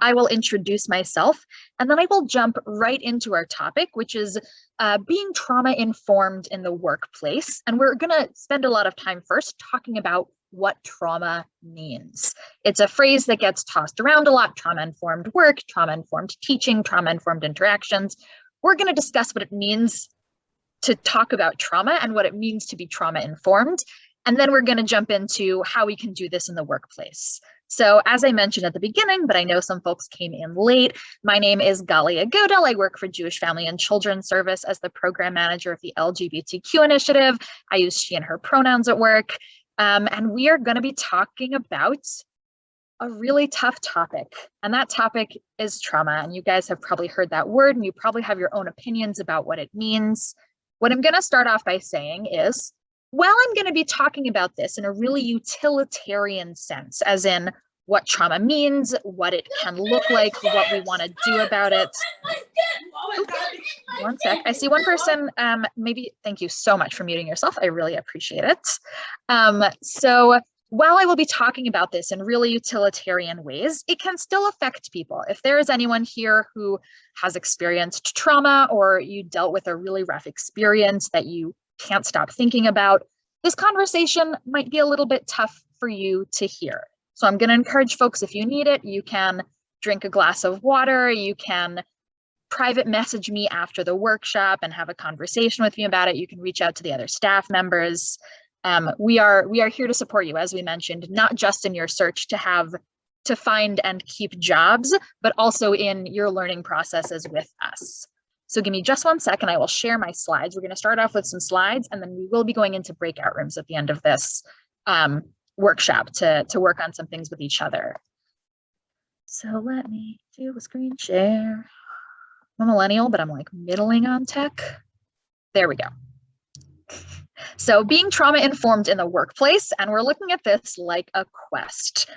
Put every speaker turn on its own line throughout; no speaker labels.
I will introduce myself, and then I will jump right into our topic, which is being trauma-informed in the workplace. And we're going to spend a lot of time first talking about what trauma means. It's a phrase that gets tossed around a lot: trauma-informed work, trauma-informed teaching, trauma-informed interactions. We're going to discuss what it means to talk about trauma and what it means to be trauma-informed. And then we're going to jump into how we can do this in the workplace. So as I mentioned at the beginning, but I know some folks came in late, my name is Galia Godel. I work for Jewish Family and Children's Service as the program manager of the LGBTQ initiative. I use she and her pronouns at work. And we are going to be talking about a really tough topic, and that topic is trauma. And you guys have probably heard that word, and you probably have your own opinions about what it means. What I'm going to start off by saying is, well, I'm going to be talking about this in a really utilitarian sense, as in what trauma means, what it can look like, what we want to do about it. One sec. I see one person. Maybe thank you so much for muting yourself. I really appreciate it. So while I will be talking about this in really utilitarian ways, it can still affect people. If there is anyone here who has experienced trauma, or you dealt with a really rough experience that you can't stop thinking about, this conversation might be a little bit tough for you to hear. So I'm going to encourage folks, if you need it, you can drink a glass of water, you can private message me after the workshop and have a conversation with me about it. You can reach out to the other staff members. We are here to support you, as we mentioned, not just in your search to find and keep jobs, but also in your learning processes with us. So give me just 1 second, I will share my slides. We're going to start off with some slides, and then we will be going into breakout rooms at the end of this workshop to work on some things with each other. So let me do a screen share. I'm a millennial, but I'm like middling on tech. There we go. So being trauma-informed in the workplace, and we're looking at this like a quest.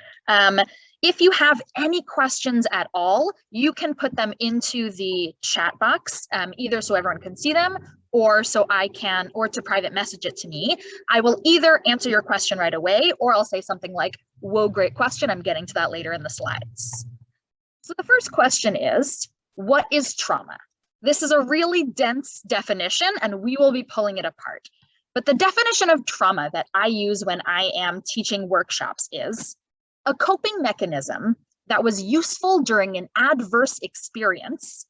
If you have any questions at all, you can put them into the chat box, either so everyone can see them, or so I can, or to private message it to me. I will either answer your question right away, or I'll say something like, whoa, great question. I'm getting to that later in the slides. So the first question is, what is trauma? This is a really dense definition, and we will be pulling it apart. But the definition of trauma that I use when I am teaching workshops is a coping mechanism that was useful during an adverse experience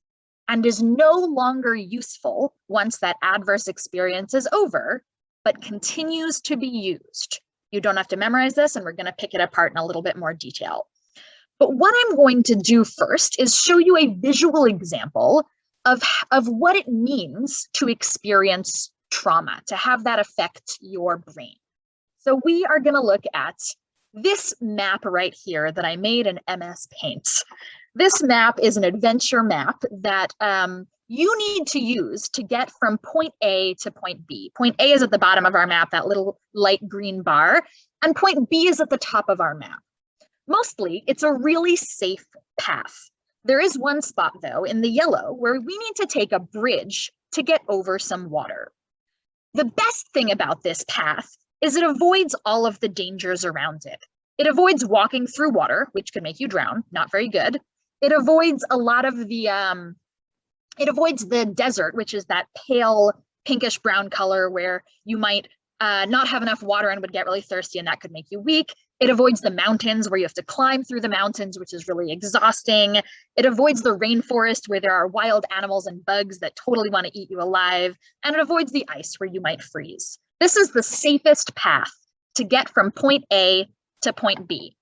and is no longer useful once that adverse experience is over, but continues to be used. You don't have to memorize this, and we're going to pick it apart in a little bit more detail. But what I'm going to do first is show you a visual example of what it means to experience trauma, to have that affect your brain. So we are going to look at this map right here that I made in MS Paint. This map is an adventure map that you need to use to get from point A to point B. Point A is at the bottom of our map, that little light green bar, and point B is at the top of our map. Mostly, it's a really safe path. There is one spot, though, in the yellow, where we need to take a bridge to get over some water. The best thing about this path is it avoids all of the dangers around it. It avoids walking through water, which could make you drown, not very good. It avoids a lot of the, it avoids the desert, which is that pale pinkish brown color where you might not have enough water and would get really thirsty, and that could make you weak. It avoids the mountains where you have to climb through the mountains, which is really exhausting. It avoids the rainforest where there are wild animals and bugs that totally want to eat you alive. And it avoids the ice where you might freeze. This is the safest path to get from point A to point B.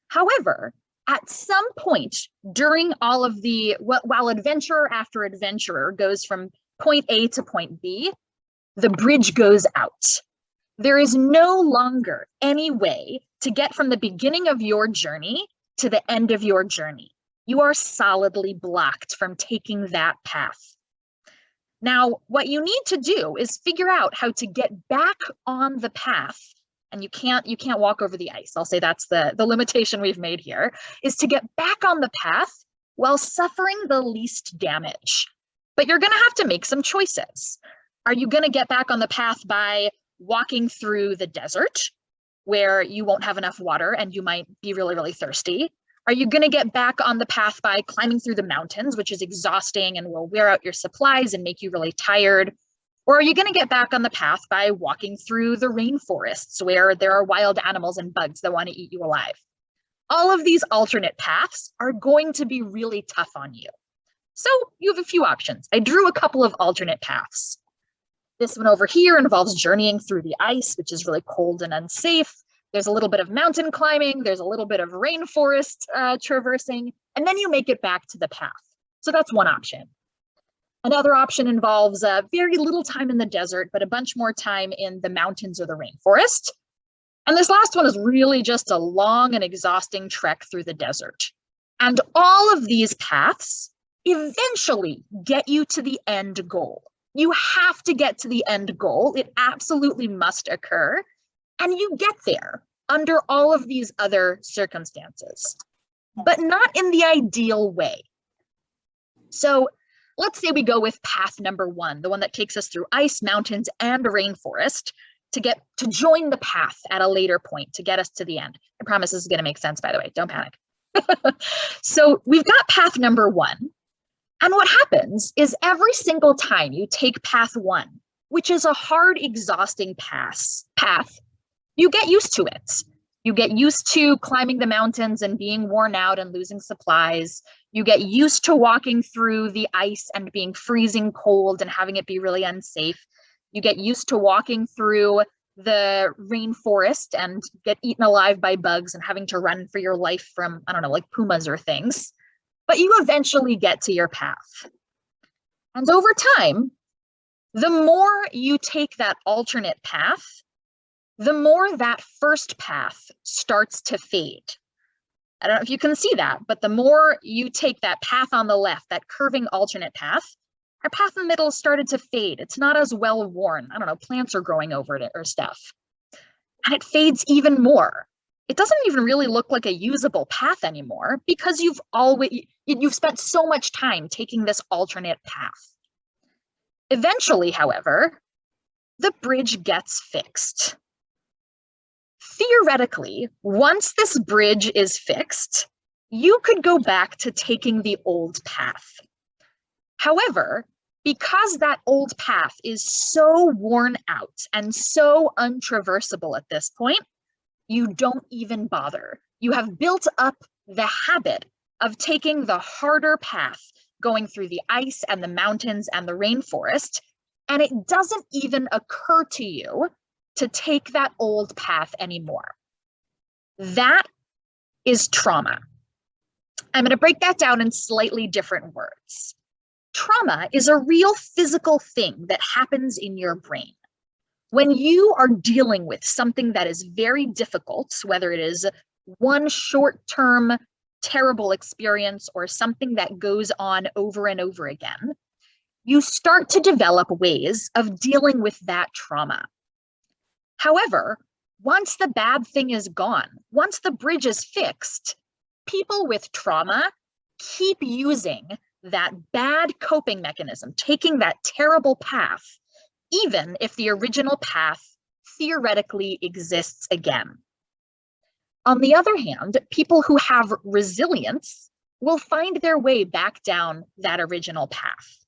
However, at some point during all of the, while adventurer after adventurer goes from point A to point B, the bridge goes out. There is no longer any way to get from the beginning of your journey to the end of your journey. You are solidly blocked from taking that path. Now, what you need to do is figure out how to get back on the path. And you can't walk over the ice. I'll say that's the limitation we've made here, is to get back on the path while suffering the least damage. But you're going to have to make some choices. Are you going to get back on the path by walking through the desert where you won't have enough water and you might be really, really thirsty? Are you going to get back on the path by climbing through the mountains, which is exhausting and will wear out your supplies and make you really tired? Or are you going to get back on the path by walking through the rainforests where there are wild animals and bugs that want to eat you alive? All of these alternate paths are going to be really tough on you. So you have a few options. I drew a couple of alternate paths. This one over here involves journeying through the ice, which is really cold and unsafe. There's a little bit of mountain climbing. There's a little bit of rainforest traversing, and then you make it back to the path. So that's one option. Another option involves very little time in the desert, but a bunch more time in the mountains or the rainforest. And this last one is really just a long and exhausting trek through the desert. And all of these paths eventually get you to the end goal. You have to get to the end goal. It absolutely must occur. And you get there under all of these other circumstances, but not in the ideal way. So let's say we go with path number one, the one that takes us through ice, mountains, and a rainforest to join the path at a later point to get us to the end. I promise this is going to make sense, by the way. Don't panic. So we've got path number one. And what happens is every single time you take path one, which is a hard, exhausting path, you get used to it. You get used to climbing the mountains and being worn out and losing supplies. You get used to walking through the ice and being freezing cold and having it be really unsafe. You get used to walking through the rainforest and get eaten alive by bugs and having to run for your life from, I don't know, like pumas or things. But you eventually get to your path. And over time, the more you take that alternate path, the more that first path starts to fade. I don't know if you can see that, but the more you take that path on the left, that curving alternate path, our path in the middle started to fade. It's not as well worn. I don't know, plants are growing over it or stuff. And it fades even more. It doesn't even really look like a usable path anymore because you've spent so much time taking this alternate path. Eventually, however, the bridge gets fixed. Theoretically, once this bridge is fixed, you could go back to taking the old path. However, because that old path is so worn out and so untraversable at this point, you don't even bother. You have built up the habit of taking the harder path, going through the ice and the mountains and the rainforest, and it doesn't even occur to you to take that old path anymore. That is trauma. I'm going to break that down in slightly different words. Trauma is a real physical thing that happens in your brain. When you are dealing with something that is very difficult, whether it is one short-term terrible experience or something that goes on over and over again, you start to develop ways of dealing with that trauma. However, once the bad thing is gone, once the bridge is fixed, people with trauma keep using that bad coping mechanism, taking that terrible path, even if the original path theoretically exists again. On the other hand, people who have resilience will find their way back down that original path.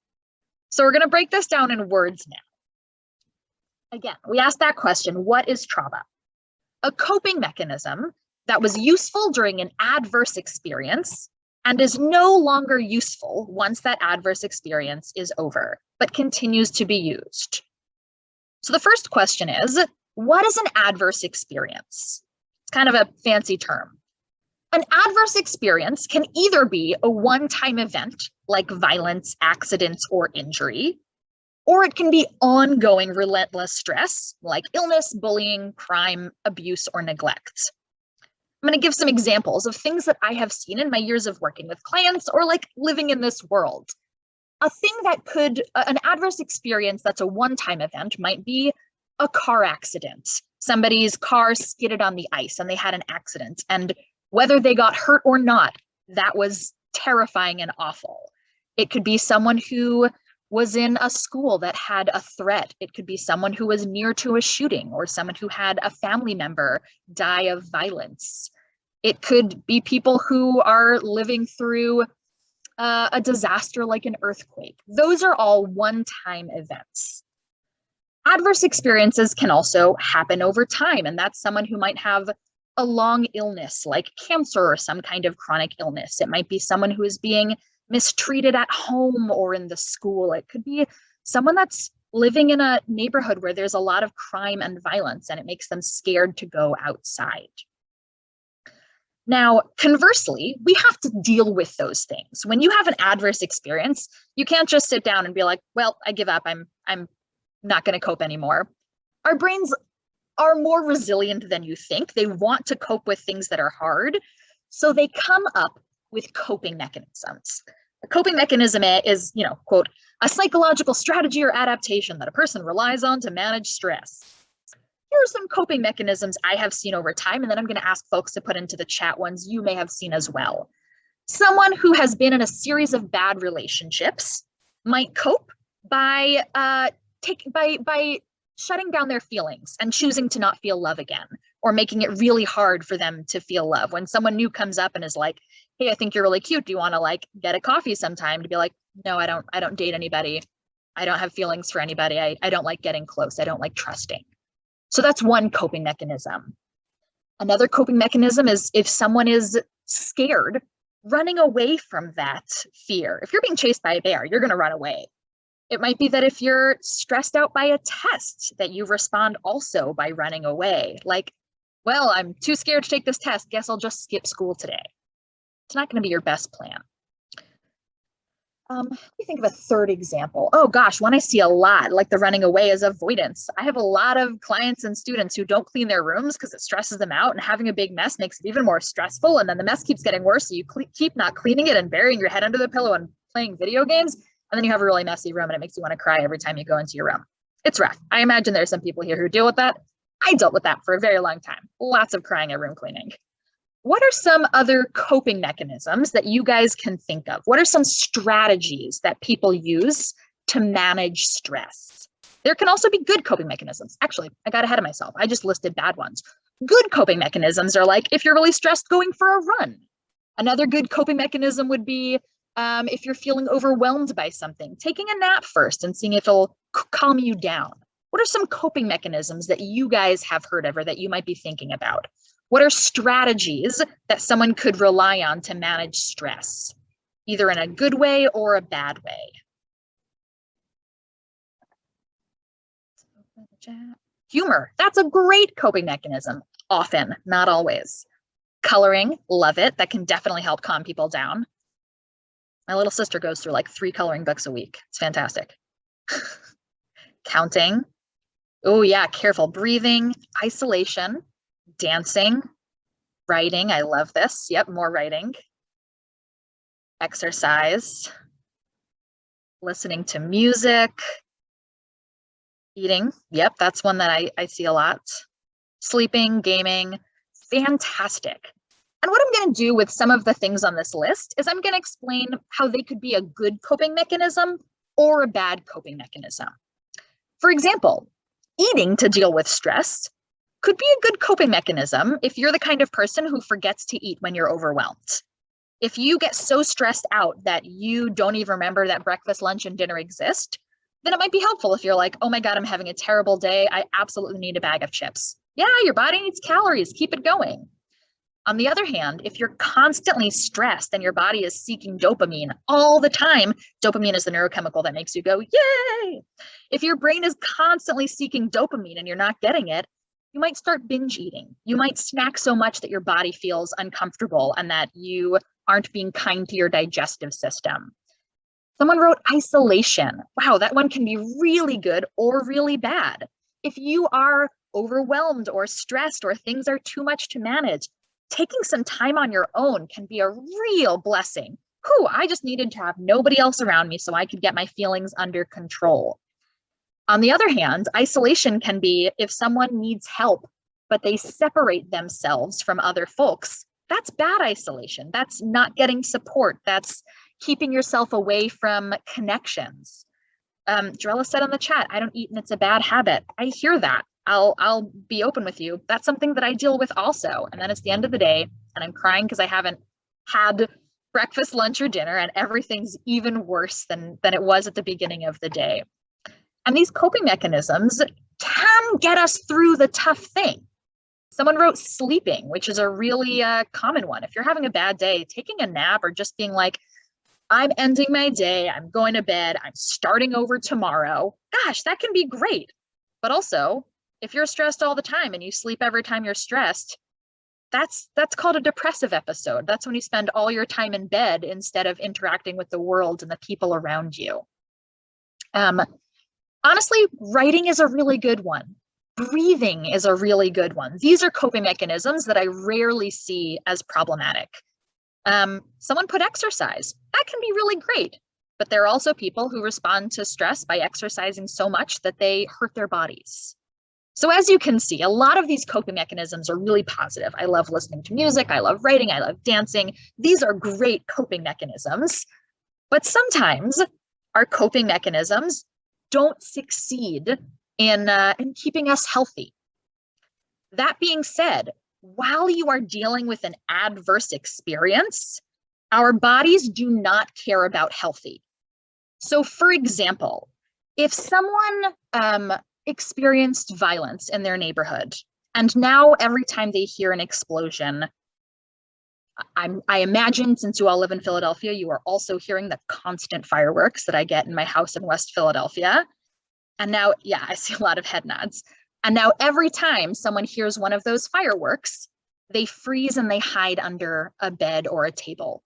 So we're going to break this down in words now. Again, we asked that question, what is trauma? A coping mechanism that was useful during an adverse experience and is no longer useful once that adverse experience is over, but continues to be used. So the first question is, what is an adverse experience? It's kind of a fancy term. An adverse experience can either be a one-time event like violence, accidents, or injury, or it can be ongoing relentless stress like illness, bullying, crime, abuse, or neglect. I'm going to give some examples of things that I have seen in my years of working with clients or like living in this world. A thing that an adverse experience that's a one-time event might be a car accident. Somebody's car skidded on the ice and they had an accident. And whether they got hurt or not, that was terrifying and awful. It could be someone who was in a school that had a threat. It could be someone who was near to a shooting or someone who had a family member die of violence. It could be people who are living through a disaster like an earthquake. Those are all one-time events. Adverse experiences can also happen over time, and that's someone who might have a long illness like cancer or some kind of chronic illness. It might be someone who is being mistreated at home or in the school. It could be someone that's living in a neighborhood where there's a lot of crime and violence, and it makes them scared to go outside. Now, conversely, we have to deal with those things. When you have an adverse experience, you can't just sit down and be like, well, I give up. I'm not going to cope anymore. Our brains are more resilient than you think. They want to cope with things that are hard. So they come up with coping mechanisms. A coping mechanism is, quote, a psychological strategy or adaptation that a person relies on to manage stress. Here are some coping mechanisms I have seen over time, and then I'm going to ask folks to put into the chat ones you may have seen as well. Someone who has been in a series of bad relationships might cope by shutting down their feelings and choosing to not feel love again, or making it really hard for them to feel love. When someone new comes up and is like, hey, I think you're really cute. Do you want to get a coffee sometime? To be like, no, I don't date anybody. I don't have feelings for anybody. I don't like getting close. I don't like trusting. So that's one coping mechanism. Another coping mechanism is if someone is scared, running away from that fear. If you're being chased by a bear, you're going to run away. It might be that if you're stressed out by a test, that you respond also by running away. Like, well, I'm too scared to take this test. Guess I'll just skip school today. It's not going to be your best plan. Let me think of a third example. Oh gosh, one I see a lot, like the running away, is avoidance. I have a lot of clients and students who don't clean their rooms because it stresses them out, and having a big mess makes it even more stressful. And then the mess keeps getting worse, so you keep not cleaning it and burying your head under the pillow and playing video games. And then you have a really messy room and it makes you want to cry every time you go into your room. It's rough. I imagine there's some people here who deal with that. I dealt with that for a very long time. Lots of crying at room cleaning. What are some other coping mechanisms that you guys can think of? What are some strategies that people use to manage stress? There can also be good coping mechanisms. Actually, I got ahead of myself. I just listed bad ones. Good coping mechanisms are like if you're really stressed, going for a run. Another good coping mechanism would be if you're feeling overwhelmed by something, taking a nap first and seeing if it'll calm you down. What are some coping mechanisms that you guys have heard of or that you might be thinking about? What are strategies that someone could rely on to manage stress, either in a good way or a bad way? Humor, that's a great coping mechanism. Often, not always. Coloring, love it. That can definitely help calm people down. My little sister goes through like 3 coloring books a week. It's fantastic. Counting. Oh yeah, careful. Breathing, isolation, dancing, writing. I love this. Yep, more writing. Exercise, listening to music, eating. Yep, that's one that I see a lot. Sleeping, gaming, fantastic. And what I'm going to do with some of the things on this list is I'm going to explain how they could be a good coping mechanism or a bad coping mechanism. For example, eating to deal with stress could be a good coping mechanism if you're the kind of person who forgets to eat when you're overwhelmed. If you get so stressed out that you don't even remember that breakfast, lunch, and dinner exist, then it might be helpful if you're like, oh my God, I'm having a terrible day. I absolutely need a bag of chips. Yeah, your body needs calories. Keep it going. On the other hand, if you're constantly stressed and your body is seeking dopamine all the time, dopamine is the neurochemical that makes you go, yay! If your brain is constantly seeking dopamine and you're not getting it, you might start binge eating. You might snack so much that your body feels uncomfortable and that you aren't being kind to your digestive system. Someone wrote isolation. Wow, that one can be really good or really bad. If you are overwhelmed or stressed or things are too much to manage, taking some time on your own can be a real blessing. Whew, I just needed to have nobody else around me so I could get my feelings under control. On the other hand, isolation can be if someone needs help, but they separate themselves from other folks. That's bad isolation. That's not getting support. That's keeping yourself away from connections. Drella said in the chat, I don't eat and it's a bad habit. I hear that. I'll be open with you. That's something that I deal with also. And then it's the end of the day and I'm crying because I haven't had breakfast, lunch, or dinner, and everything's even worse than it was at the beginning of the day. And these coping mechanisms can get us through the tough thing. Someone wrote sleeping, which is a really common one. If you're having a bad day, taking a nap or just being like, I'm ending my day, I'm going to bed, I'm starting over tomorrow. Gosh, that can be great. But also, if you're stressed all the time and you sleep every time you're stressed, that's called a depressive episode. That's when you spend all your time in bed instead of interacting with the world and the people around you. Honestly, writing is a really good one. Breathing is a really good one. These are coping mechanisms that I rarely see as problematic. Someone put exercise. That can be really great, but there are also people who respond to stress by exercising so much that they hurt their bodies. So as you can see, a lot of these coping mechanisms are really positive. I love listening to music, I love writing, I love dancing. These are great coping mechanisms, but sometimes our coping mechanisms don't succeed in keeping us healthy. That being said, while you are dealing with an adverse experience, our bodies do not care about healthy. So for example, if someone experienced violence in their neighborhood, and now every time they hear an explosion, I imagine since you all live in Philadelphia, you are also hearing the constant fireworks that I get in my house in West Philadelphia. And now, yeah, I see a lot of head nods. And now every time someone hears one of those fireworks, they freeze and they hide under a bed or a table.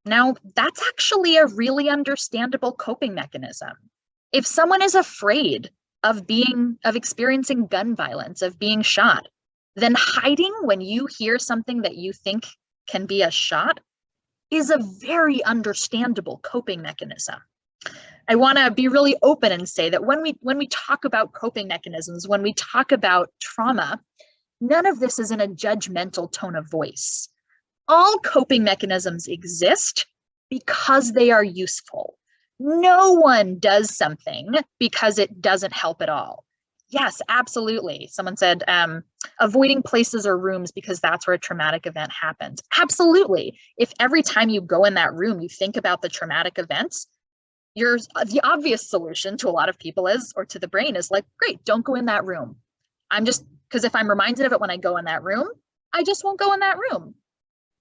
Now, that's actually a really understandable coping mechanism. If someone is afraid of experiencing gun violence, of being shot, then hiding when you hear something that you think can be a shot is a very understandable coping mechanism. I want to be really open and say that when we talk about coping mechanisms, when we talk about trauma, none of this is in a judgmental tone of voice. All coping mechanisms exist because they are useful. No one does something because it doesn't help at all. Yes, absolutely. Someone said avoiding places or rooms because that's where a traumatic event happens. Absolutely. If every time you go in that room, you think about the traumatic events, the obvious solution to a lot of people is, or to the brain is like, great, don't go in that room. Because if I'm reminded of it when I go in that room, I just won't go in that room.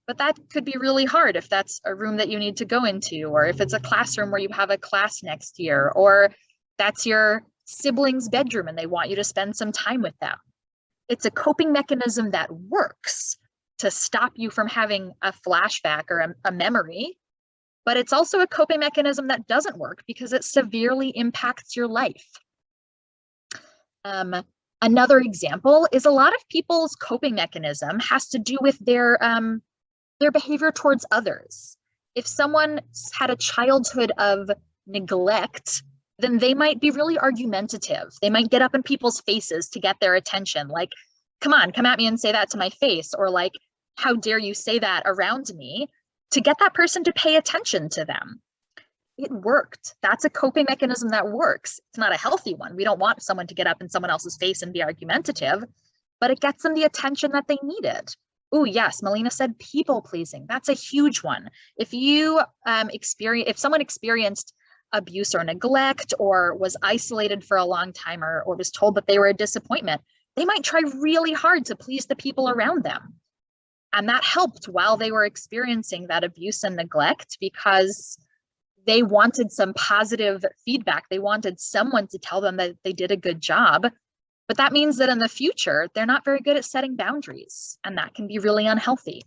But that could be really hard if that's a room that you need to go into, or if it's a classroom where you have a class next year, or that's your sibling's bedroom and they want you to spend some time with them. It's a coping mechanism that works to stop you from having a flashback or a memory, but it's also a coping mechanism that doesn't work because it severely impacts your life. Another example is a lot of people's coping mechanism has to do with their behavior towards others. If someone had a childhood of neglect, then they might be really argumentative. They might get up in people's faces to get their attention, like, come on, come at me and say that to my face, or like, how dare you say that around me, to get that person to pay attention to them. It worked. That's a coping mechanism that works. It's not a healthy one. We don't want someone to get up in someone else's face and be argumentative, but it gets them the attention that they needed. Oh, yes, Melina said people pleasing. That's a huge one. If someone experienced abuse or neglect or was isolated for a long time or was told that they were a disappointment, they might try really hard to please the people around them. And that helped while they were experiencing that abuse and neglect because they wanted some positive feedback. They wanted someone to tell them that they did a good job. But that means that in the future, they're not very good at setting boundaries, and that can be really unhealthy.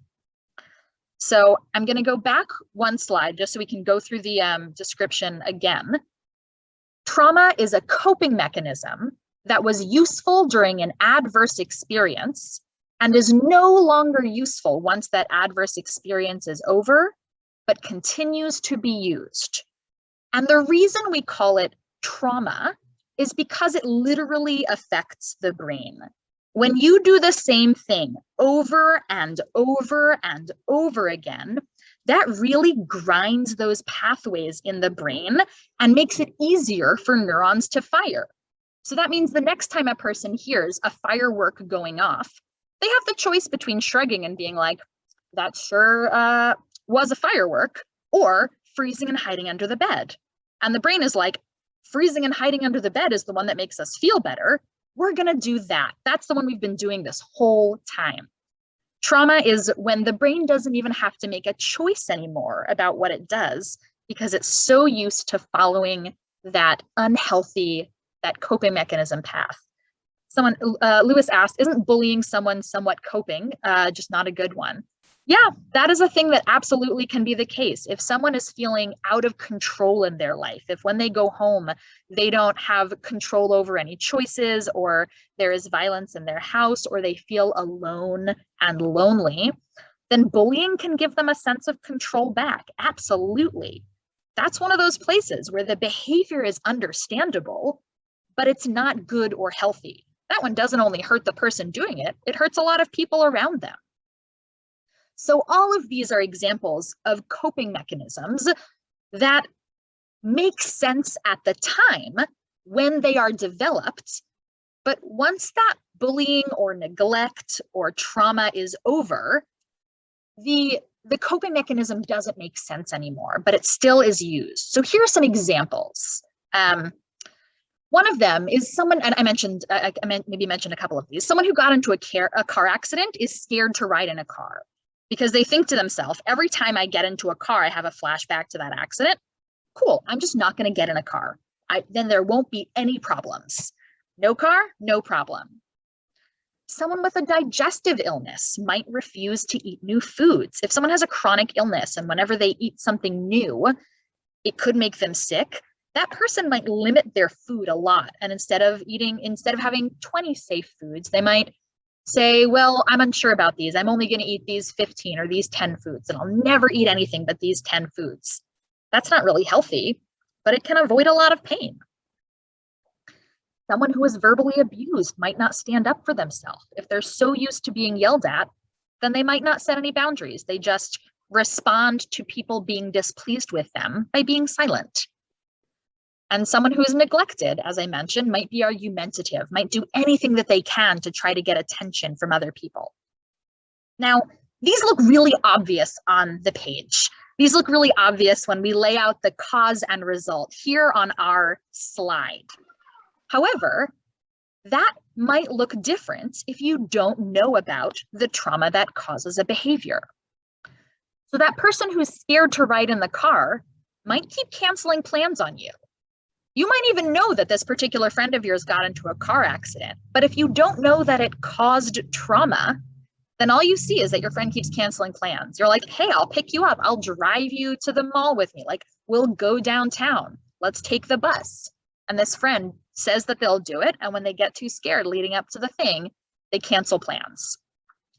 So I'm going to go back one slide just so we can go through the description again. Trauma is a coping mechanism that was useful during an adverse experience and is no longer useful once that adverse experience is over, but continues to be used. And the reason we call it trauma is because it literally affects the brain. When you do the same thing over and over and over again, that really grinds those pathways in the brain and makes it easier for neurons to fire. So that means the next time a person hears a firework going off, they have the choice between shrugging and being like, that sure was a firework, or freezing and hiding under the bed. And the brain is like, freezing and hiding under the bed is the one that makes us feel better. We're going to do that. That's the one we've been doing this whole time. Trauma is when the brain doesn't even have to make a choice anymore about what it does because it's so used to following that unhealthy, that coping mechanism path. Someone, Lewis asked, isn't bullying someone somewhat coping, just not a good one? Yeah, that is a thing that absolutely can be the case. If someone is feeling out of control in their life, if when they go home, they don't have control over any choices, or there is violence in their house, or they feel alone and lonely, then bullying can give them a sense of control back. Absolutely. That's one of those places where the behavior is understandable, but it's not good or healthy. That one doesn't only hurt the person doing it, it hurts a lot of people around them. So all of these are examples of coping mechanisms that make sense at the time when they are developed, but once that bullying or neglect or trauma is over, the coping mechanism doesn't make sense anymore, but it still is used. So here are some examples. One of them is someone, and I mentioned a couple of these. Someone who got into a car accident is scared to ride in a car, because they think to themselves, every time I get into a car, I have a flashback to that accident. Cool, I'm just not going to get in a car. Then there won't be any problems. No car, no problem. Someone with a digestive illness might refuse to eat new foods. If someone has a chronic illness and whenever they eat something new, it could make them sick, that person might limit their food a lot. And instead of having 20 safe foods, they might say, well, I'm unsure about these. I'm only going to eat these 15 or these 10 foods, and I'll never eat anything but these 10 foods. That's not really healthy, but it can avoid a lot of pain. Someone who is verbally abused might not stand up for themselves. If they're so used to being yelled at, then they might not set any boundaries. They just respond to people being displeased with them by being silent. And someone who is neglected, as I mentioned, might be argumentative, might do anything that they can to try to get attention from other people. Now, these look really obvious on the page. These look really obvious when we lay out the cause and result here on our slide. However, that might look different if you don't know about the trauma that causes a behavior. So that person who's scared to ride in the car might keep canceling plans on you. You might even know that this particular friend of yours got into a car accident, but if you don't know that it caused trauma, then all you see is that your friend keeps canceling plans. You're like, hey, I'll pick you up. I'll drive you to the mall with me. Like, we'll go downtown. Let's take the bus. And this friend says that they'll do it. And when they get too scared leading up to the thing, they cancel plans.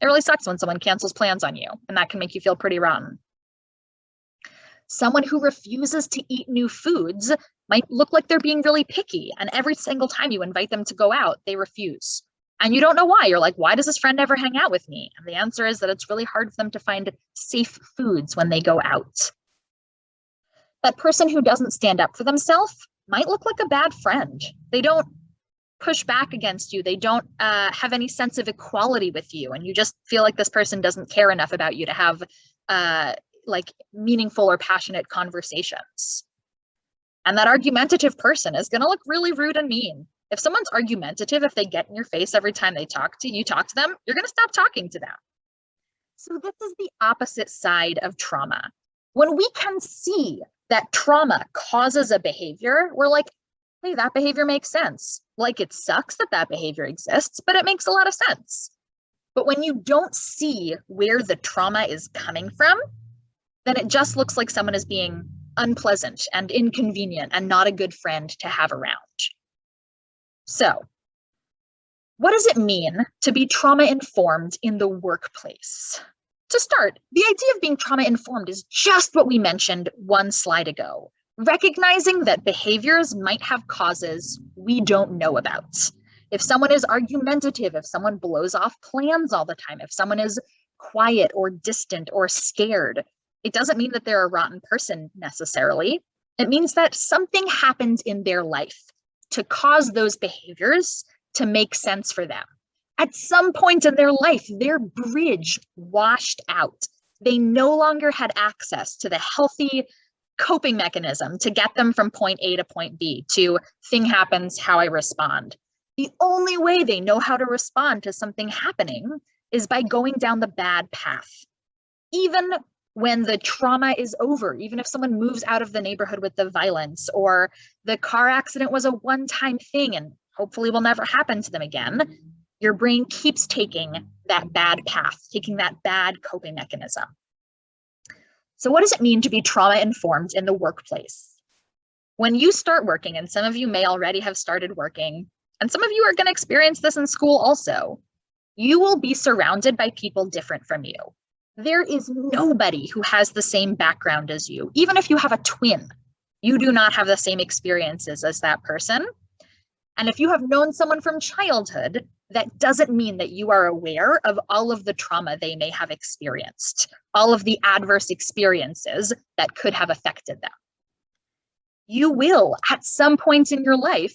It really sucks when someone cancels plans on you, and that can make you feel pretty rotten. Someone who refuses to eat new foods might look like they're being really picky, and every single time you invite them to go out, they refuse. And you don't know why. You're like, why does this friend ever hang out with me? And the answer is that it's really hard for them to find safe foods when they go out. That person who doesn't stand up for themselves might look like a bad friend. They don't push back against you. They don't have any sense of equality with you. And you just feel like this person doesn't care enough about you to have like meaningful or passionate conversations. And that argumentative person is going to look really rude and mean. If someone's argumentative, if they get in your face every time they talk to them, you're going to stop talking to them. So this is the opposite side of trauma. When we can see that trauma causes a behavior, we're like, hey, that behavior makes sense. Like, it sucks that that behavior exists, but it makes a lot of sense. But when you don't see where the trauma is coming from, then it just looks like someone is being unpleasant and inconvenient and not a good friend to have around. So, what does it mean to be trauma-informed in the workplace? To start, the idea of being trauma-informed is just what we mentioned one slide ago, recognizing that behaviors might have causes we don't know about. If someone is argumentative, if someone blows off plans all the time, if someone is quiet or distant or scared, it doesn't mean that they're a rotten person necessarily. It means that something happened in their life. to cause those behaviors to make sense for them. At some point in their life, their bridge washed out. They no longer had access to the healthy coping mechanism to get them from point A to point B, to thing happens, how I respond. The only way they know how to respond to something happening is by going down the bad path. Even when the trauma is over, even if someone moves out of the neighborhood with the violence, or the car accident was a one-time thing and hopefully will never happen to them again, your brain keeps taking that bad path, taking that bad coping mechanism. So what does it mean to be trauma-informed in the workplace? When you start working, and some of you may already have started working, and some of you are going to experience this in school also, you will be surrounded by people different from you. There is nobody who has the same background as you. Even if you have a twin, you do not have the same experiences as that person. And if you have known someone from childhood, that doesn't mean that you are aware of all of the trauma they may have experienced, all of the adverse experiences that could have affected them. You will, at some point in your life,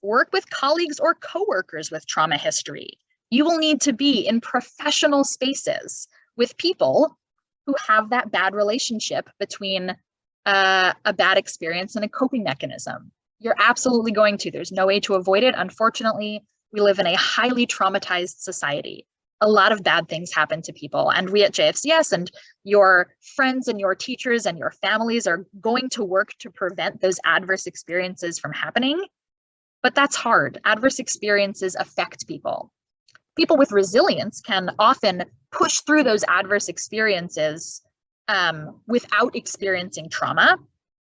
work with colleagues or coworkers with trauma history. You will need to be in professional spaces with people who have that bad relationship between a bad experience and a coping mechanism. You're absolutely going to. There's no way to avoid it. Unfortunately, we live in a highly traumatized society. A lot of bad things happen to people, and we at JFCS and your friends and your teachers and your families are going to work to prevent those adverse experiences from happening. But that's hard. Adverse experiences affect people. People with resilience can often push through those adverse experiences without experiencing trauma,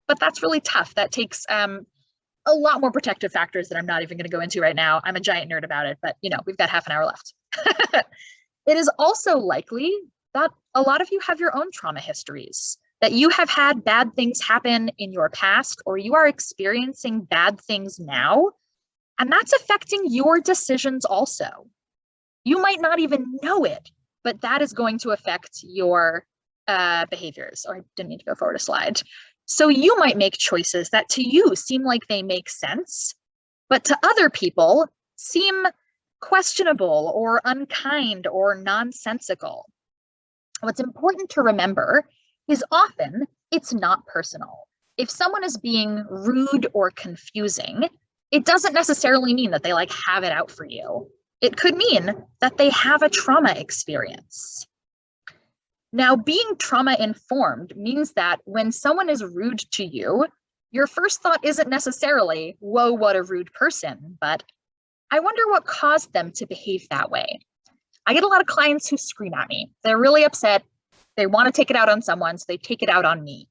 but that's really tough. That takes a lot more protective factors that I'm not even going to go into right now. I'm a giant nerd about it, but we've got half an hour left. It is also likely that a lot of you have your own trauma histories, that you have had bad things happen in your past, or you are experiencing bad things now, and that's affecting your decisions also. You might not even know it, but that is going to affect your behaviors. Or I didn't need to go forward a slide. So you might make choices that to you seem like they make sense, but to other people seem questionable or unkind or nonsensical. What's important to remember is often it's not personal. If someone is being rude or confusing, it doesn't necessarily mean that they have it out for you. It could mean that they have a trauma experience. Now, being trauma informed means that when someone is rude to you, your first thought isn't necessarily, whoa, what a rude person, but I wonder what caused them to behave that way. I get a lot of clients who scream at me. They're really upset. They want to take it out on someone, so they take it out on me.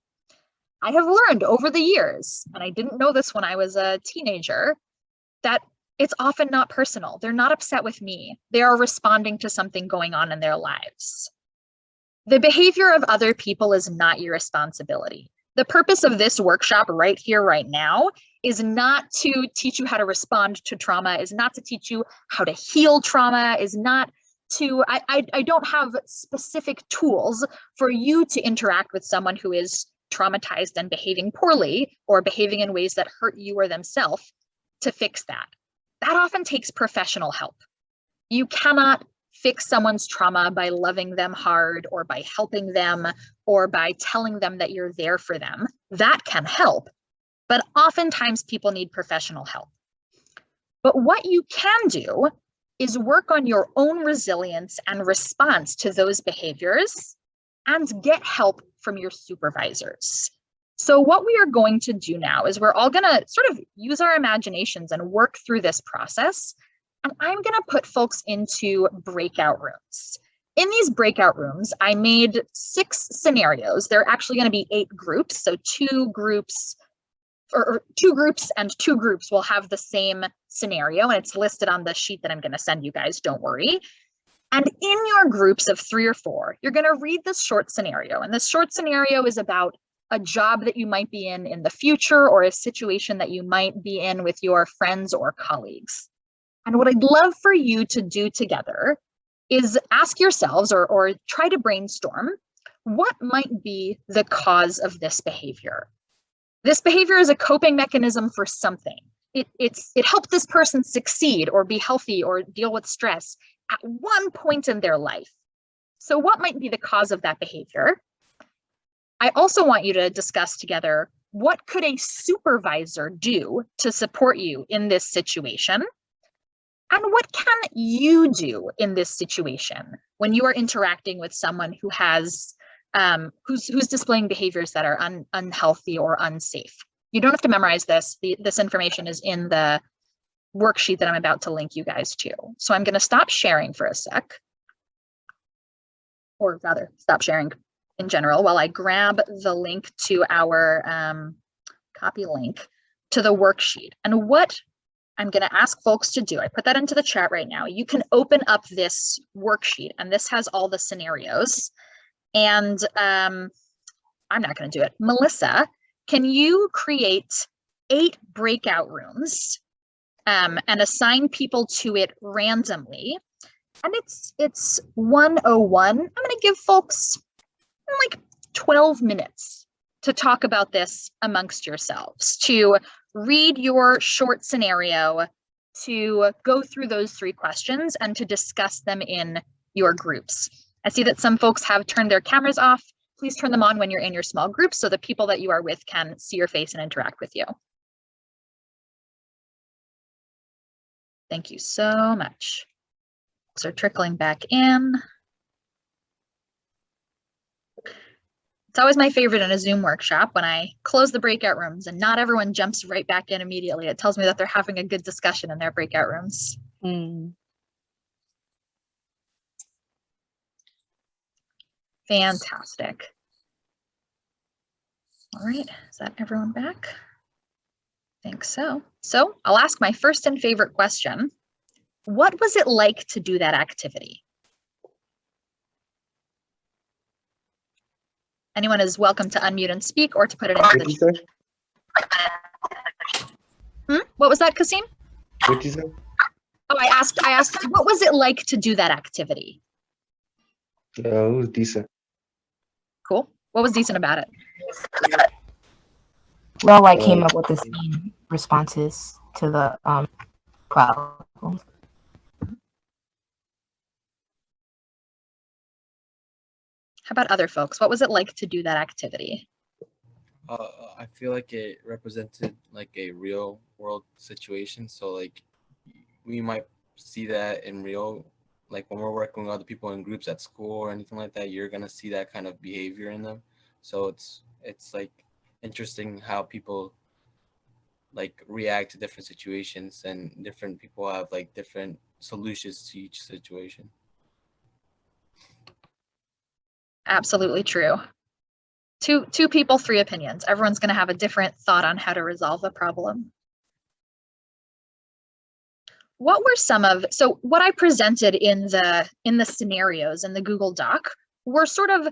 I have learned over the years, and I didn't know this when I was a teenager, that it's often not personal. They're not upset with me. They are responding to something going on in their lives. The behavior of other people is not your responsibility. The purpose of this workshop right here, right now, is not to teach you how to respond to trauma, is not to teach you how to heal trauma, is not to, I don't have specific tools for you to interact with someone who is traumatized and behaving poorly or behaving in ways that hurt you or themselves to fix that. That often takes professional help. You cannot fix someone's trauma by loving them hard or by helping them or by telling them that you're there for them. That can help, but oftentimes people need professional help. But what you can do is work on your own resilience and response to those behaviors and get help from your supervisors. So what we are going to do now is we're all going to sort of use our imaginations and work through this process. And I'm going to put folks into breakout rooms. In these breakout rooms, I made 6 scenarios. There are actually going to be 8 groups. So 2 groups and 2 groups will have the same scenario. And it's listed on the sheet that I'm going to send you guys. Don't worry. And in your groups of 3 or 4, you're going to read this short scenario. And this short scenario is about a job that you might be in the future, or a situation that you might be in with your friends or colleagues. And what I'd love for you to do together is ask yourselves or try to brainstorm what might be the cause of this behavior. This behavior is a coping mechanism for something. it helped this person succeed or be healthy or deal with stress at one point in their life. So what might be the cause of that behavior? I also want you to discuss together, what could a supervisor do to support you in this situation? And what can you do in this situation when you are interacting with someone who has who's displaying behaviors that are unhealthy or unsafe? You don't have to memorize this. This information is in the worksheet that I'm about to link you guys to. So I'm going to stop sharing for a sec, or rather stop sharing in general, while I grab the link to our copy link to the worksheet. And what I'm going to ask folks to do, I put that into the chat right now. You can open up this worksheet, and this has all the scenarios. And I'm not going to do it. Melissa, can you create 8 breakout rooms and assign people to it randomly? And it's 101. I'm going to give folks like 12 minutes to talk about this amongst yourselves, to read your short scenario, to go through those 3 questions, and to discuss them in your groups. I see that some folks have turned their cameras off. Please turn them on when you're in your small groups so the people that you are with can see your face and interact with you. Thank you so much. So trickling back in. It's always my favorite in a Zoom workshop when I close the breakout rooms and not everyone jumps right back in immediately. It tells me that they're having a good discussion in their breakout rooms. Fantastic. All right, is that everyone back? I think so. So I'll ask my first and favorite question. What was it like to do that activity? Anyone is welcome to unmute and speak or to put it into the chat. What was that, Kasim?
What did you say?
Oh, I asked, what was it like to do that activity?
It was decent.
Cool. What was decent about it?
Well, I came up with the same responses to the problems.
How about other folks? What was it like to do that activity?
I feel like it represented like a real world situation. So like we might see that in real, like when we're working with other people in groups at school or anything like that, you're gonna see that kind of behavior in them. So it's like interesting how people like react to different situations, and different people have like different solutions to each situation.
Absolutely true. Two people, 3 opinions. Everyone's going to have a different thought on how to resolve the problem. What were some of, so what I presented in the scenarios in the Google Doc were sort of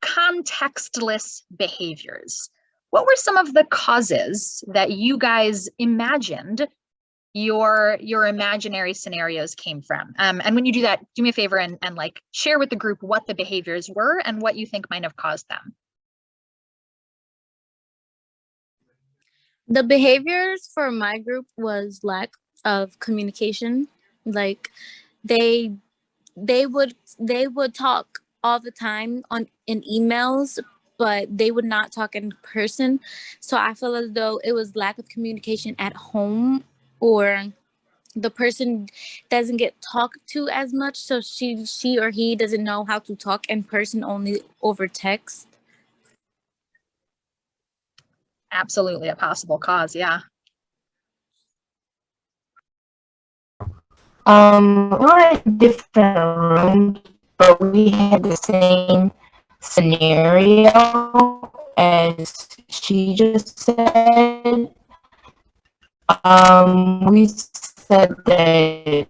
contextless behaviors. What were some of the causes that you guys imagined your imaginary scenarios came from? And when you do that, do me a favor and like share with the group what the behaviors were and what you think might have caused them.
The behaviors for my group was lack of communication. Like they would talk all the time in emails, but they would not talk in person. So I feel as though it was lack of communication at home, or the person doesn't get talked to as much, so she or he doesn't know how to talk in person, only over text.
Absolutely a possible cause, yeah.
We were in different rooms, but we had the same scenario as she just said. We said that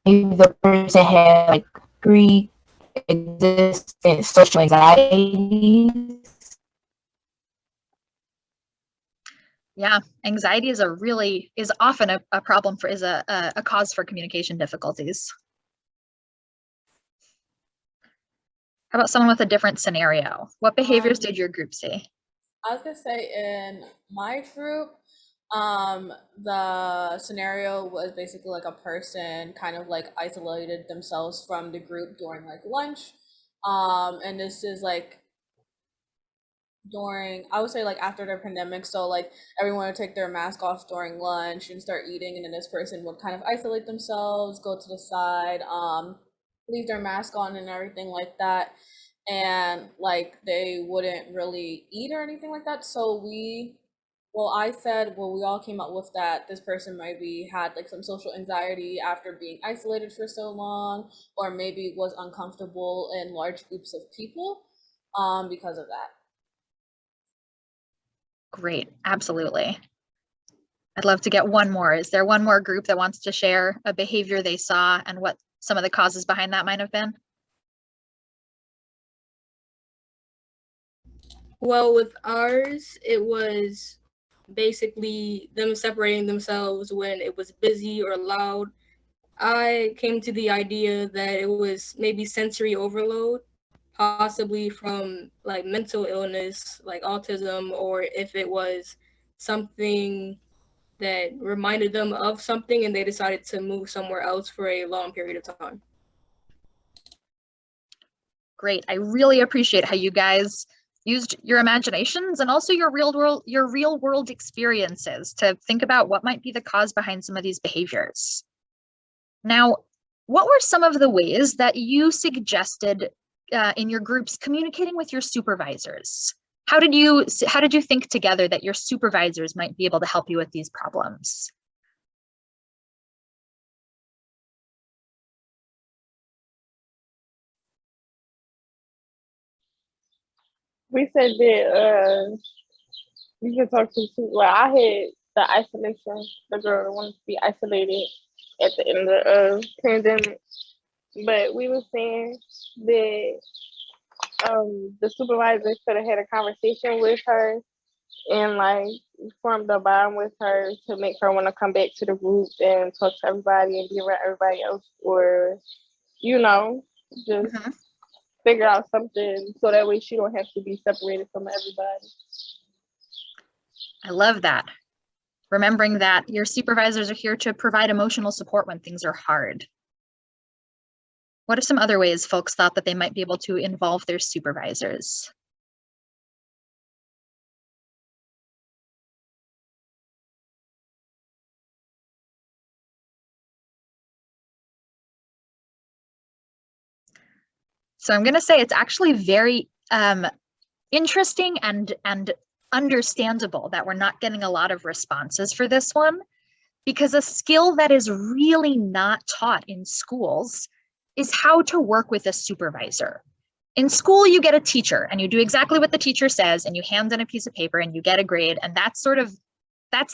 maybe the person had like pre-existing social anxieties.
Yeah, anxiety is often a problem for, is a cause for communication difficulties. How about someone with a different scenario? What behaviors did your group see?
I was gonna say in my group, The scenario was basically like a person kind of like isolated themselves from the group during like lunch. And this is like during, I would say like after the pandemic, so like everyone would take their mask off during lunch and start eating, and then this person would kind of isolate themselves, go to the side, leave their mask on and everything like that, and like they wouldn't really eat or anything like that. So I said, well, we all came up with that this person maybe had like some social anxiety after being isolated for so long, or maybe was uncomfortable in large groups of people because of that.
Great, absolutely. I'd love to get one more. Is there one more group that wants to share a behavior they saw and what some of the causes behind that might have been?
Well, with ours, it was basically them separating themselves when it was busy or loud. I came to the idea that it was maybe sensory overload, possibly from like mental illness, like autism, or if it was something that reminded them of something and they decided to move somewhere else for a long period of time.
Great. I really appreciate how you guys used your imaginations and also your real world experiences to think about what might be the cause behind some of these behaviors. Now, what were some of the ways that you suggested in your groups communicating with your supervisors? How did you think together that your supervisors might be able to help you with these problems?
We said that you can talk to two. Well, I had the isolation, the girl that wanted to be isolated at the end of the pandemic. But we were saying that the supervisor could have had a conversation with her and like formed a bond with her to make her want to come back to the group and talk to everybody and be around everybody else, or just figure out something so that way she don't have to be separated from everybody.
I love that. Remembering that your supervisors are here to provide emotional support when things are hard. What are some other ways folks thought that they might be able to involve their supervisors? So I'm going to say it's actually very interesting and understandable that we're not getting a lot of responses for this one, because a skill that is really not taught in schools is how to work with a supervisor. In school, you get a teacher and you do exactly what the teacher says and you hand in a piece of paper and you get a grade, and that's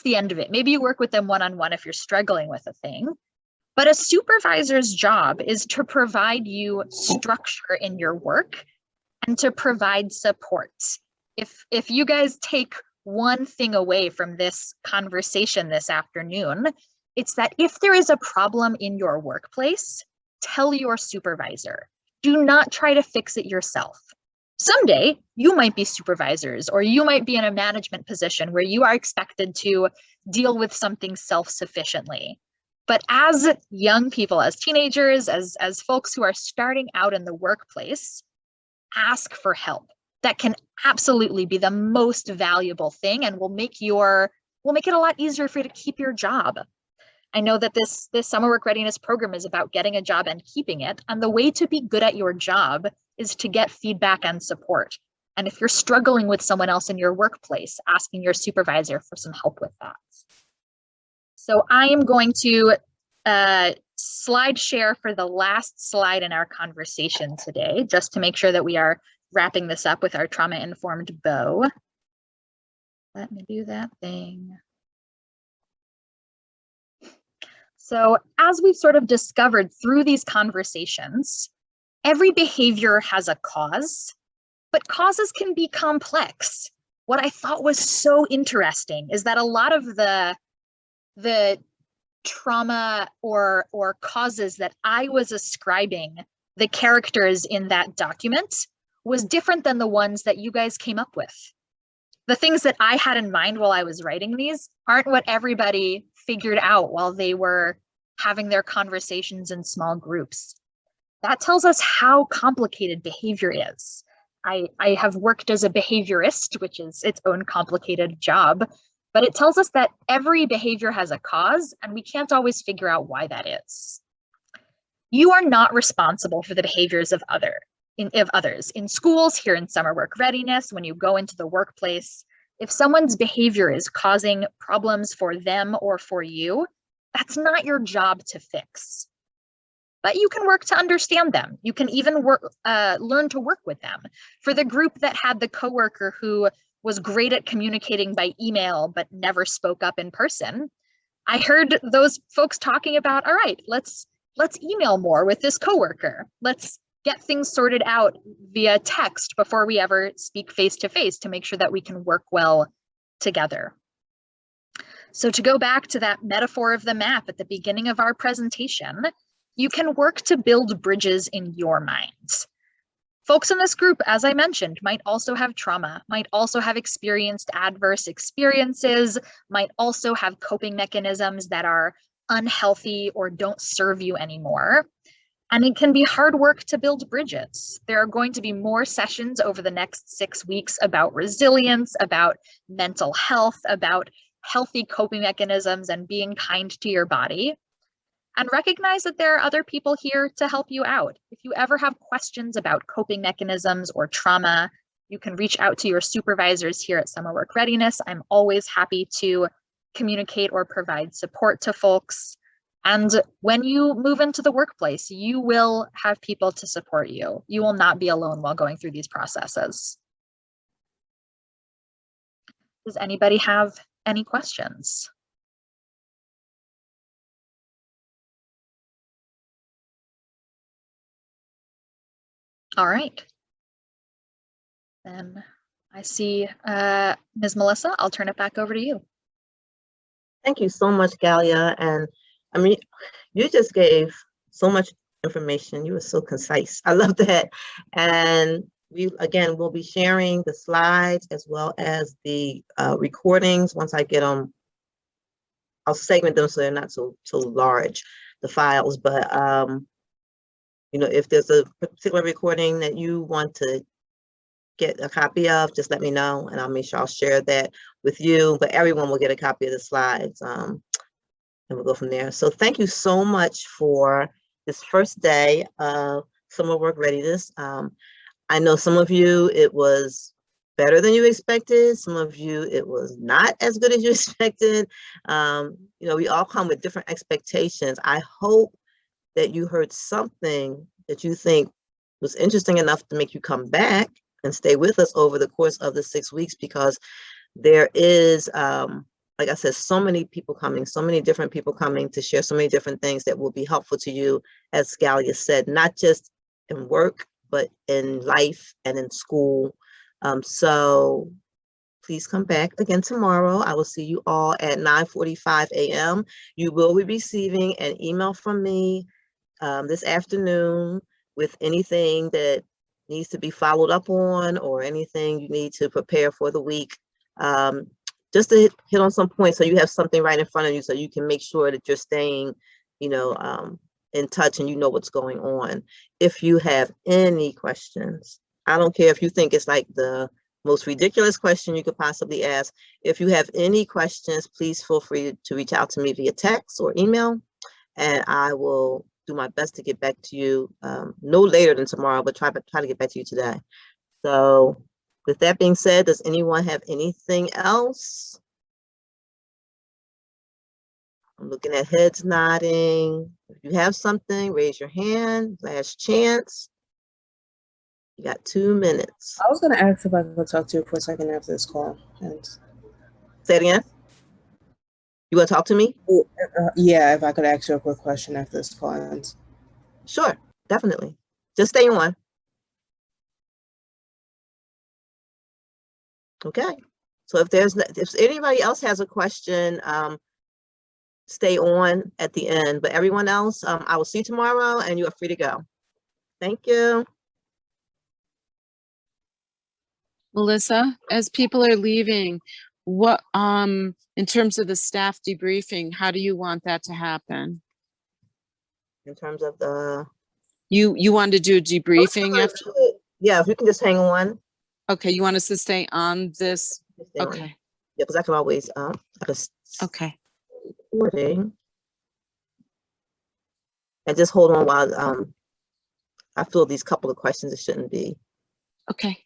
the end of it. Maybe you work with them one-on-one if you're struggling with a thing. But a supervisor's job is to provide you structure in your work and to provide support. If you guys take one thing away from this conversation this afternoon, it's that if there is a problem in your workplace, tell your supervisor. Do not try to fix it yourself. Someday, you might be supervisors, or you might be in a management position where you are expected to deal with something self-sufficiently. But as young people, as teenagers, as folks who are starting out in the workplace, ask for help. That can absolutely be the most valuable thing and will make it a lot easier for you to keep your job. I know that this summer work readiness program is about getting a job and keeping it. And the way to be good at your job is to get feedback and support. And if you're struggling with someone else in your workplace, asking your supervisor for some help with that. So I am going to slide share for the last slide in our conversation today, just to make sure that we are wrapping this up with our trauma-informed bow. Let me do that thing. So as we've sort of discovered through these conversations, every behavior has a cause, but causes can be complex. What I thought was so interesting is that a lot of the trauma or causes that I was ascribing the characters in that document was different than the ones that you guys came up with. the things that I had in mind while I was writing these aren't what everybody figured out while they were having their conversations in small groups. That tells us how complicated behavior is. I have worked as a behaviorist, which is its own complicated job, but it tells us that every behavior has a cause and we can't always figure out why that is. You are not responsible for the behaviors of others. In schools, here in summer work readiness, when you go into the workplace, if someone's behavior is causing problems for them or for you, that's not your job to fix. But you can work to understand them. You can even learn to work with them. For the group that had the coworker who was great at communicating by email but never spoke up in person, I heard those folks talking about, all right, let's email more with this coworker. Let's get things sorted out via text before we ever speak face-to-face to make sure that we can work well together. So to go back to that metaphor of the map at the beginning of our presentation, you can work to build bridges in your minds. Folks in this group, as I mentioned, might also have trauma, might also have experienced adverse experiences, might also have coping mechanisms that are unhealthy or don't serve you anymore. And it can be hard work to build bridges. There are going to be more sessions over the next 6 weeks about resilience, about mental health, about healthy coping mechanisms and being kind to your body. And recognize that there are other people here to help you out. If you ever have questions about coping mechanisms or trauma, you can reach out to your supervisors here at Summer Work Readiness. I'm always happy to communicate or provide support to folks. And when you move into the workplace, you will have people to support you. You will not be alone while going through these processes. Does anybody have any questions? All right. Then I see Ms. Melissa, I'll turn it back over to you.
Thank you so much, Galia. And I mean, you just gave so much information. You were so concise. I love that. And we, again, will be sharing the slides as well as the recordings. Once I get them, I'll segment them so they're not so large, the files. But, you know, if there's a particular recording that you want to get a copy of, just let me know and I'll make sure I'll share that with you. But everyone will get a copy of the slides. And we'll go from there. So thank you so much for this first day of Summer Work Readiness. I know some of you, it was better than you expected. Some of you, it was not as good as you expected. You know, we all come with different expectations. I hope that you heard something that you think was interesting enough to make you come back and stay with us over the course of the 6 weeks, because there is, like I said, so many people coming, so many different people coming to share so many different things that will be helpful to you, as Galia said, not just in work, but in life and in school. So please come back again tomorrow. I will see you all at 9:45 a.m. You will be receiving an email from me this afternoon with anything that needs to be followed up on or anything you need to prepare for the week. Just to hit on some points so you have something right in front of you so you can make sure that you're staying, you know, in touch and you know what's going on. If you have any questions, I don't care if you think it's like the most ridiculous question you could possibly ask. If you have any questions, please feel free to reach out to me via text or email, and I will do my best to get back to you no later than tomorrow, but try to get back to you today. So with that being said, does anyone have anything else? I'm looking at heads nodding. If you have something, raise your hand. Last chance. You got 2 minutes.
I was going to ask if I could talk to you for a second after this call.
Say it again. You want to talk to me?
Yeah, if I could ask you a quick question after this call ends.
Sure, definitely. Just stay on. Okay. So if anybody else has a question, stay on at the end. But everyone else, I will see you tomorrow, and you are free to go. Thank you.
Melissa, as people are leaving, what, in terms of the staff debriefing, how do you want that to happen?
In terms of the.
You want to do a debriefing after?
Yeah, if you can just hang on.
Okay, you want us to stay on this?
Just stay on.
Okay,
Yeah, because I can always,
okay.
recording. And just hold on while, I fill these couple of questions. It shouldn't be.
Okay.